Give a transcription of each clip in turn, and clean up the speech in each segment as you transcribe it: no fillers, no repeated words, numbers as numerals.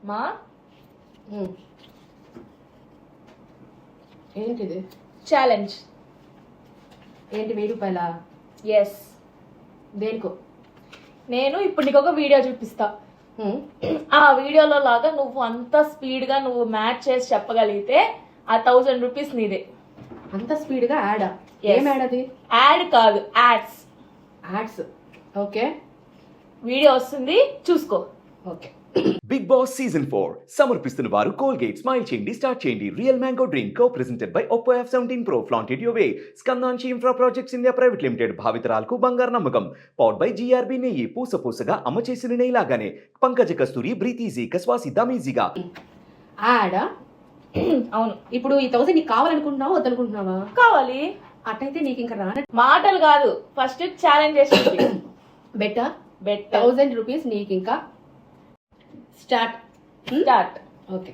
మా ఏంటిది ఛాలెంజ్. ఏంటి 1000 రూపాయల? ఎస్. దేనికో? నేను ఇప్పుడు నీకు ఒక వీడియో చూపిస్తా. ఆ వీడియోలో లాగా నువ్వు అంత స్పీడ్గా నువ్వు మ్యాచ్ చేసి చెప్పగలిగితే ఆ 1000 రూపీస్ నీదే. అంత స్పీడ్గా యాడా? ఏం యాడ్ అది? యాడ్ కాదు, యాడ్స్. యాడ్స్. ఓకే, వీడియో వస్తుంది చూసుకో. ఓకే. బిగ్ బాస్ సీజన్ 4 సమర్పిస్తున్న వారు కోల్గేట్. స్మైల్ చేయండి, స్టార్ట్ చేయండి. Real mango drink co presented by Oppo F17 Pro. Flaunted your way. Skandanchi infra projects India private limited. భావితరాలకు బంగారు నమ్మకం. పవర్డ్ బై GRB నెయ్యి. పూసగా అమ్మ చేసిన నెయ్యి లాగానే. పంకజ కస్తూరి బ్రీత్ ఈజీ కస్వాసిద్దాం ఈజీగా. యాడా? అవును. ఇప్పుడు ఈ 1000 నీకు కావాలనుకుంటున్నావా వద్దనుకుంటున్నావా? కావాలి. అట్టయితే నీకు ఇంకా రాన మాటలు కాదు, ఫస్ట్ ఛాలెంజ్ చేసి బెటర్. బెట్ 1000 రూపీస్ నీకు ఇంకా. Start. Okay.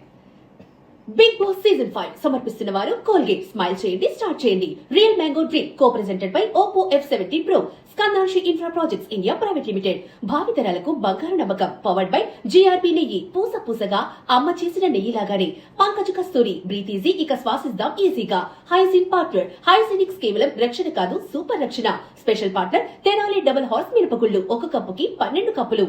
Big boss season 5 సమర్పిస్తున్న వారు కోల్గేట్. స్మైల్ చేయండి, స్టార్ట్ చేయండి. Real mango drink co presented by Oppo F17 Pro. Skandanchi infra projects India private limited. భావితరాలకు బంగారు నమ్మకం. పవర్డ్ బై GRB నెయ్యి. పూసగా అమ్మ చేసిన నెయ్యి లాగానే. పంకజ కస్తూరి బ్రీత్ ఈజీ ఇక శ్వాసిద్దాం ఈజీగా. హైజీన్ పార్ట్నర్ హైజీనిక్స్ కేవలం రక్షణ కాదు సూపర్ రక్షణ. Special partner Tenali double horse మిరపగుళ్ళు. ఒక కప్పుకి 12 కప్పులు.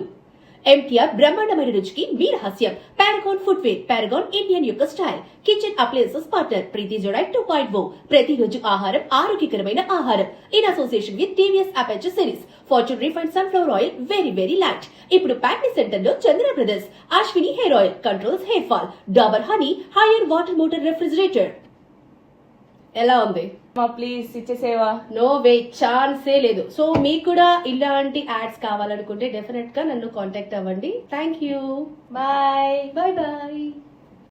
MTR బ్రహ్మాండమైన రుచికి మీ రహస్యం. Paragon footwear. పారాగన్ ఇండియన్ యొక్క style. Kitchen appliances partner Preethi Zodiac 2.0. ప్రతిరోజు ఆహారం ఆరోగ్యకరమైన ఆహారం. In association with TVS Apache series. Fortune refined sunflower oil very light. ఇప్పుడు ప్యాట్నీ సెంటర్ లో Chandra brothers. Ashwini hair oil controls hair fall. Dabur honey Haier water motor refrigerator. ఎలా ఉంది? Please ఇచ్చేసేవా? No way, ఛాన్సే లేదు. సో మీకు కూడా ఇలాంటి యాడ్స్ కావాలనుకుంటే డెఫినెట్ గా నన్ను కాంటాక్ట్ అవ్వండి. Thank you. బాయ్. బాయ్.